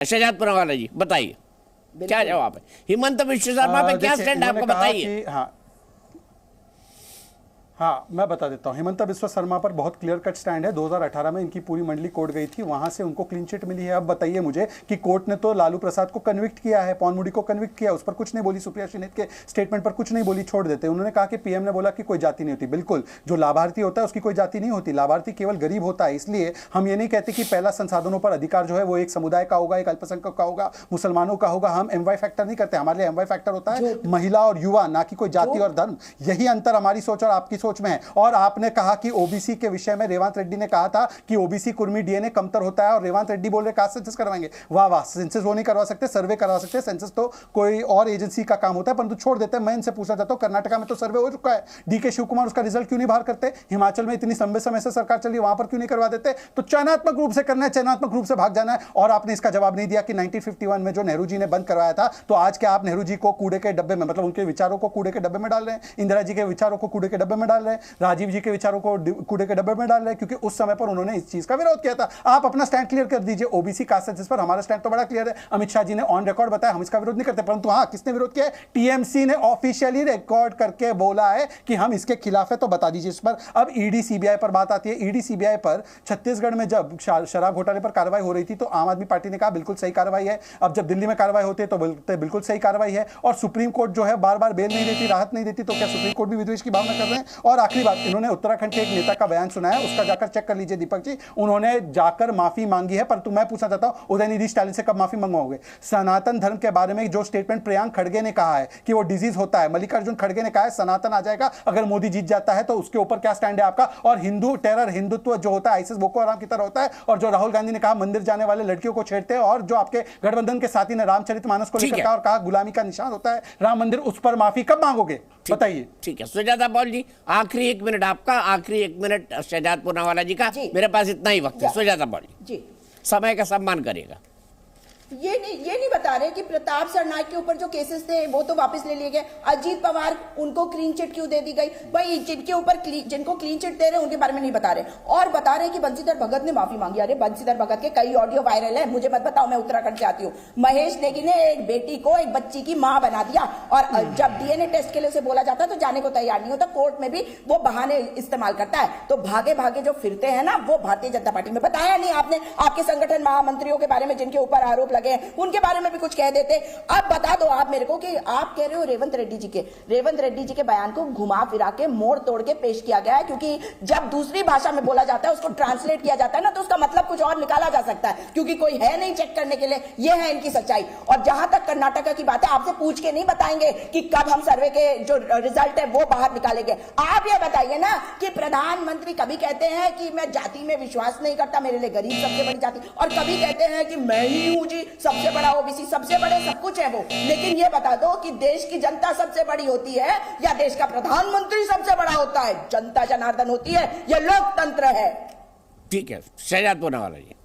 शहजाद पुनावाला जी बताइए क्या जवाब है हिमंत विश्व शर्मा पे क्या स्टैंड आपको बताइए। हाँ मैं बता देता हूँ। हिमंत बिस्वा शर्मा पर बहुत क्लियर कट स्टैंड है। 2018 में इनकी पूरी मंडली कोर्ट गई थी, वहां से उनको क्लीन चिट मिली है। अब बताइए मुझे कि कोर्ट ने तो लालू प्रसाद को कन्विक्ट किया है, पॉन मुडी को कन्विक्ट किया, उस पर कुछ नहीं बोली, सुप्रिया श्रीनेत के स्टेटमेंट पर कुछ नहीं बोली, छोड़ देते। उन्होंने कहा कि पीएम ने बोला कि कोई जाति नहीं होती। बिल्कुल, जो लाभार्थी होता है उसकी कोई जाति नहीं होती, लाभार्थी केवल गरीब होता है। इसलिए हम ये नहीं कहते कि पहला संसाधनों पर अधिकार जो है वो एक समुदाय का होगा, एक अल्पसंख्यक का होगा, मुसलमानों का होगा। हम एमवाई फैक्टर नहीं करते, हमारे लिए एमवाई फैक्टर होता है महिला और युवा, ना कि कोई जाति और धर्म। यही अंतर हमारी सोच और आपकी सोच में है। और आपने कहा कि ओबीसी के विषय में रेवंत रेड्डी ने कहा था कि ओबीसी कुर्मी डीएनए कमतर होता है, और रेवंत रेड्डी बोल रहे कास्ट सेंसस करवाएंगे। वाह वाह, सेंसस वो नहीं करवा सकते, सर्वे करवा सकते। सेंसस तो कोई और एजेंसी का काम होता है, परंतु छोड़ देते हैं। मैं इनसे पूछना चाहता हूं, कर्नाटका में तो सर्वे हो चुका है, डीके शिव कुमार उसका रिजल्ट क्यों नहीं बाहर करते? हिमाचल में इतनी लंबे समय से सरकार चली, वहां पर क्यों नहीं करवा देते? तो चयनात्मक रूप से करना है, चयनात्मक रूप से भाग जाना है। और आपने इसका जवाब नहीं दिया कि 1951 में जो नेहरू जी ने बंद करवाया था, तो आज क्या आप नेहरू जी को कूड़े के डब्बे में, मतलब उनके विचारों को कूड़े के डब्बे में डाल रहे हैं? इंदिरा जी के विचारों को कूड़े के डब्बे में डाल रहे हैं, राजीव जी के विचारों को कूड़े के डब्बे में डाल रहे हैं, क्योंकि उस समय पर उन्होंने इस चीज का विरोध किया था। आप अपना स्टैंड क्लियर कर दीजिए। ओबीसी कास्ट सेंसस पर हमारा स्टैंड तो बड़ा क्लियर है, अमित शाह जी ने ऑन रिकॉर्ड बताया, हम इसका विरोध नहीं करते। परंतु हां, किसने विरोध किया है? टीएमसी ने ऑफिशियली रिकॉर्ड करके बोला है कि हम इसके खिलाफ है। तो बता दीजिए इस पर। अब ईडी सीबीआई पर बात आती है। ईडी सीबीआई पर छत्तीसगढ़ में जब शराब घोटाले पर कार्रवाई हो रही थी, तो आम आदमी पार्टी ने कहा बिल्कुल सही कार्रवाई है। अब जब दिल्ली में कार्रवाई होती है तो बिल्कुल सही कार्रवाई है। और सुप्रीम कोर्ट जो है बार बार बेल नहीं देती, राहत नहीं देती, तो क्या सुप्रीम कोर्ट भी विद्वेष की भावना कर रहे हैं? और आखिरी बात, इन्होंने उत्तराखंड के एक नेता का बयान सुनाया, उसका जाकर चेक कर लीजिए दीपक जी। उन्होंने जाकर माफी मांगी है। परंतु मैं पूछना चाहता हूं, उदयनिधि स्टालिन से कब माफी मंगवाओगे? सनातन धर्म के बारे में जो स्टेटमेंट प्रियांक खड़गे ने कहा है कि वो डिजीज होता है, मल्लिकार्जुन खड़गे ने कहा है सनातन आ जाएगा अगर मोदी जीत जाता है, तो उसके ऊपर क्या स्टैंड है आपका? और हिंदू टेरर, हिंदुत्व जो होता है आईसिस बोको हराम की तरह होता है। और जो राहुल गांधी ने कहा मंदिर जाने वाले लड़कियों को छेड़ते हैं, और जो आपके गठबंधन के साथी ने रामचरितमानस को लेकर कहा और कहा गुलामी का निशान होता है राम मंदिर, उस पर माफी कब मांगोगे? बताइए। ठीक है सुजाता पॉल जी, आखिरी 1 मिनट आपका, आखिरी 1 मिनट शहजाद पुनावाला जी का। मेरे पास इतना ही वक्त है। सुजाता पॉल जी, समय का सम्मान करिएगा। ये नहीं बता रहे कि प्रताप सरनाईक के ऊपर जो केसेस थे वो तो वापस ले लिए गए। अजीत पवार, उनको क्लीन चिट क्यों दे दी गई? भाई जिनके ऊपर जिनको क्लीन चिट दे रहे हैं उनके बारे में नहीं बता रहे, और बता रहे कि बंसीधर भगत ने माफी मांगी। अरे बंसीधर भगत के कई ऑडियो वायरल है, मुझे मत बताओ, मैं उत्तराखंड से आती हूँ। महेश नेगी ने एक बेटी को, एक बच्ची की माँ बना दिया, और जब डीएनए टेस्ट के लिए उसे बोला जाता है तो जाने को तैयार नहीं होता। कोर्ट में भी वो बहाने इस्तेमाल करता है। तो भागे भागे जो फिरते हैं ना, वो भारतीय जनता पार्टी में। बताया नहीं आपने आपके संगठन महामंत्रियों के बारे में जिनके ऊपर आरोप लगे हैं, उनके बारे में भी कुछ कह देते। अब बता दो आप मेरे को कि आप कह रहे हो रेवंत रेड्डी जी के बयान को घुमा फिरा के मोड़ तोड़ के पेश किया गया है, क्योंकि जब दूसरी भाषा में बोला जाता है उसको ट्रांसलेट किया जाता है ना, तो उसका मतलब कुछ और निकाला जा सकता है, क्योंकि कोई है नहीं चेक करने के लिए। यह है इनकी सच्चाई। और जहां तक कर्नाटका की बात है, आपसे पूछ के नहीं बताएंगे कि कब हम सर्वे के जो रिजल्ट है वो बाहर निकालेंगे। आप ये बताइए ना कि प्रधानमंत्री कभी कहते हैं कि मैं जाति में विश्वास नहीं करता, मेरे लिए गरीब सबसे बड़ी जाति, और कभी कहते हैं कि मैं ही हूं जी सबसे बड़ा ओबीसी, सबसे बड़े सब कुछ है वो। लेकिन ये बता दो कि देश की जनता सबसे बड़ी होती है या देश का प्रधानमंत्री सबसे बड़ा होता है? जनता जनार्दन होती है, ये लोकतंत्र है। ठीक है शहजाद पुनावाला जी।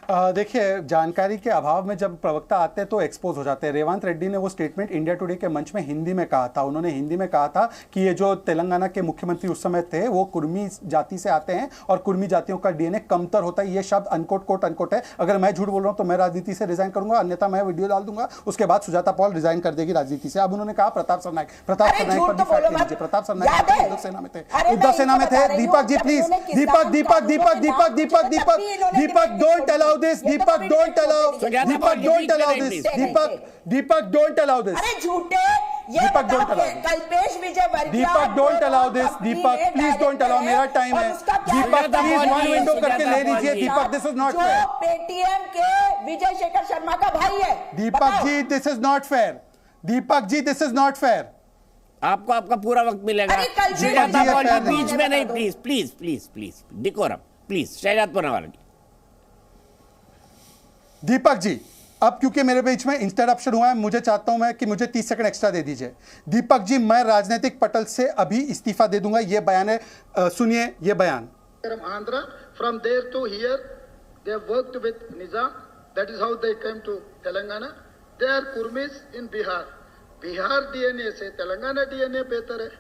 देखिए, जानकारी के अभाव में जब प्रवक्ता आते हैं तो एक्सपोज हो जाते हैं। रेवंत रेड्डी ने वो स्टेटमेंट इंडिया टुडे के मंच में हिंदी में कहा था। उन्होंने हिंदी में कहा था कि ये जो तेलंगाना के मुख्यमंत्री उस समय थे वो कुर्मी जाति से आते हैं और कुर्मी जातियों का डीएनए कमतर होता है। ये शब्द अनकोट कोट अनकोट है। अगर मैं झूठ बोल रहा हूं तो मैं राजनीति से रिजाइन करूंगा, अन्यथा मैं वीडियो डाल दूंगा। उसके बाद सुजाता पॉल रिजाइन कर देगी राजनीति से। अब उन्होंने कहा प्रताप सरनाईक पर भी फैक्ट लीजिए। प्रताप सरनाईक उद्धव सेना में थे, उद्धव सेना में थे। Deepak ji please, Deepak Deepak Deepak Deepak Deepak Deepak Deepak don't allow this, Deepak don't allow, Deepak don't allow this, Deepak don't allow this. अरे झूठे, Deepak don't allow this. Kalpesh विजय वर्गीय, Deepak don't allow this, Deepak please don't allow, मेरा टाइम है। Deepak please one window करके ले लीजिए। Deepak this is not fair. जो Paytm के विजय शेखर शर्मा का भाई है। Deepak ji this is not fair. Deepak ji this is not fair. आपको आपका पूरा वक्त मिलेगा। बीच में नहीं, please please please please decorum please. Shehzad Poonawalla ji. Deepak ji, अब क्योंकि मेरे बीच में इंटरप्शन हुआ है, मुझे चाहता हूं मैं कि मुझे 30 सेकंड एक्स्ट्रा दे दीजिए। दीपक जी, मैं राजनीतिक पटल से अभी इस्तीफा दे दूंगा। ये बयान है, सुनिए ये बयान। Andhra from there to here they have worked with Nizam, that is how they came to Telangana. They are Kurmis in Bihar. Bihar DNA से तेलंगाना डीएनए बेहतर है।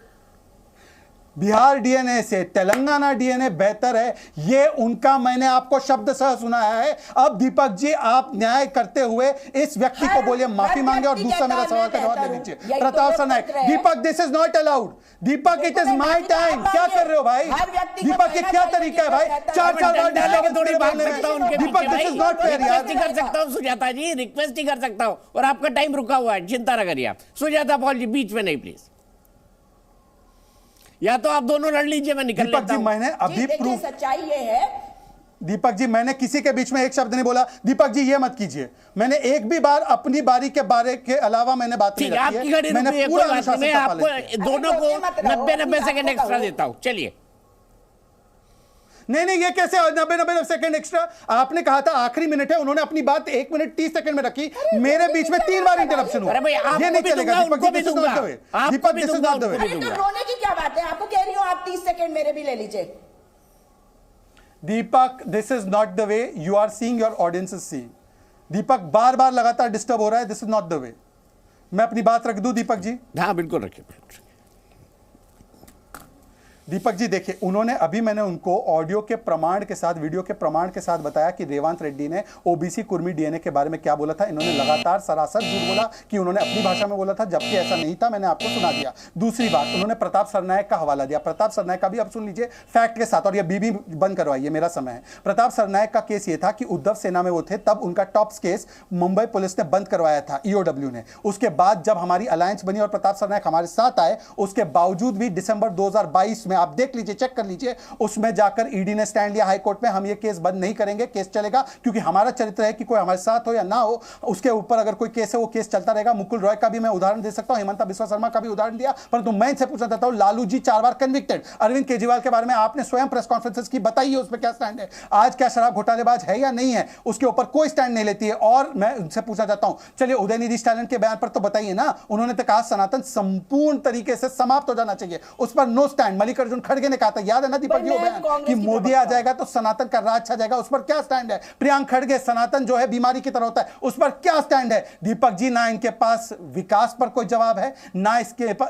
बिहार डीएनए से तेलंगाना डीएनए बेहतर है, ये उनका मैंने आपको शब्द सह सुनाया है। अब दीपक जी आप न्याय करते हुए इस व्यक्ति को बोलिए माफी मांगे और दूसरा मेरा सवाल का जवाब दे दीजिए। Pratap Sarnaik, Deepak this is not allowed. Deepak it is my time. क्या कर रहे हो भाई? दीपक ये क्या तरीका है भाई? चार बार डायलॉग थोड़ी बात सकता हूं उनके दीपक दिस इज नॉट फेयर यार। रिक्वेस्ट ही कर सकता हूं सुजाता जी, रिक्वेस्ट ही कर सकता हूं, और आपका टाइम रुका हुआ है, चिंता न करिए आप। सुजाता पॉल जी बीच में नहीं प्लीज, या तो आप दोनों लड़ लीजिए, मैं निकल लेता हूं। मैंने अभी प्रूफ, सच्चाई ये है दीपक जी मैंने किसी के बीच में एक शब्द नहीं बोला। दीपक जी ये मत कीजिए, मैंने एक भी बार अपनी बारी के बारे के अलावा मैंने बात नहीं रखी है। मैंने पूरा अनुशासन मैं का आपको पालन किया। दोनों को 90 सेकंड एक्स्ट्रा देता हूं, चलिए। नहीं ये कैसे 90 सेकंड एक्स्ट्रा? आपने कहा था आखिरी मिनट है, उन्होंने अपनी बात 1 मिनट 30 सेकंड में रखी, मेरे बीच में 3 बार इंटरप्शन हुआ। ये नहीं चलेगा Deepak ji, this is not the way. Deepak this is not the way. अरे तो रोने की क्या बात है? आपको कह रही हूं आप 30 सेकंड मेरे भी ले लीजिए। Deepak this is not the way you are seeing, your audience is seeing. Deepak बार बार लगातार डिस्टर्ब हो रहा है, this is not the way. मैं अपनी बात रख दूं दीपक जी? हाँ बिल्कुल रखिए। दीपक जी देखिए, उन्होंने अभी मैंने उनको ऑडियो के प्रमाण के साथ, वीडियो के प्रमाण के साथ बताया कि रेवंत रेड्डी ने ओबीसी कुर्मी डीएनए के बारे में क्या बोला था। इन्होंने लगातार सरासर झूठ बोला कि उन्होंने अपनी भाषा में बोला था, जबकि ऐसा नहीं था। मैंने आपको सुना दिया। दूसरी बात, उन्होंने प्रताप सरनायक का हवाला दिया। प्रताप सरनायक का भी अब सुन लीजिए फैक्ट के साथ, और ये बीबी बंद करवाइए, मेरा समय है। प्रताप सरनायक का केस ये था कि उद्धव सेना में वो थे, तब उनका टॉप्स केस मुंबई पुलिस ने बंद करवाया था, ईओडब्ल्यू ने। उसके बाद जब हमारी अलायंस बनी और प्रताप सरनायक हमारे साथ आए, उसके बावजूद भी दिसंबर 2022 में, आप देख लीजिए, चेक कर लीजिए, उसमें जाकर ईडी ने स्टैंड लिया हाई कोर्ट में, हम ये केस बंद नहीं करेंगे, केस चलेगा, क्योंकि हमारा चरित्र है कि कोई हमारे साथ हो या ना हो, उसके ऊपर अगर कोई केस है वो केस चलता रहेगा। मुकुल रॉय का भी मैं उदाहरण दे सकता हूं, हेमंता बिस्वा शर्मा का भी उदाहरण दिया। परंतु मैं इनसे पूछना चाहता हूं, लालू जी 4 बार कन्विक्टेड, अरविंद केजरीवाल के बारे में आपने स्वयं प्रेस कॉन्फ्रेंसेस की, बताइए उस पर क्या स्टैंड है। आज क्या शराब घोटालेबाज है या नहीं है, उसके ऊपर कोई स्टैंड नहीं लेती है। और मैं उनसे पूछना चाहता हूं, चलिए उदयनिधि स्टालिन के बयान पर तो बताइए ना, उन्होंने तो कहा सनातन संपूर्ण तरीके से समाप्त हो जाना चाहिए, उस पर नो स्टैंड। मल्लिकार्जुन खड़गे ने कहा था, याद है ना दीपक जी, कि मोदी आ जाएगा तो सनातन का राज छा जाएगा, उस पर क्या स्टैंड है? प्रियांक खड़गे, सनातन जो है बीमारी की तरह होता है, उस पर क्या स्टैंड है? दीपक जी, ना इनके पास विकास पर कोई जवाब है, ना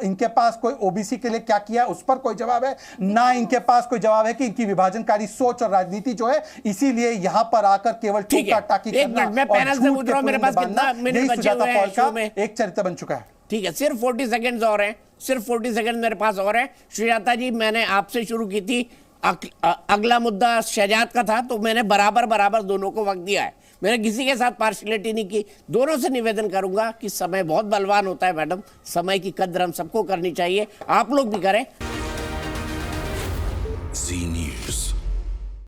इनके पास कोई ओबीसी के लिए क्या किया उस पर कोई जवाब है, ना इनके पास कोई जवाब है कि इनकी विभाजनकारी सोच और राजनीति जो है, इसीलिए यहां पर आकर केवल टूका टाकी करना, मैं पैनल से पूछ रहा हूं, मेरे पास कितना मिनट बचे हुए हैं शो में? एक चरित्र बन चुका है। ठीक है, सिर्फ 40 सेकंड्स और हैं, सिर्फ 40 सेकंड मेरे पास और है। सुजाता जी, मैंने आपसे शुरू की थी, अगला मुद्दा शहजाद का था, तो मैंने बराबर दोनों को वक्त दिया है। मैंने किसी के साथ पार्शियलिटी नहीं की। दोनों से निवेदन करूंगा कि समय बहुत बलवान होता है मैडम, समय की कद्र हम सबको करनी चाहिए, आप लोग भी करें।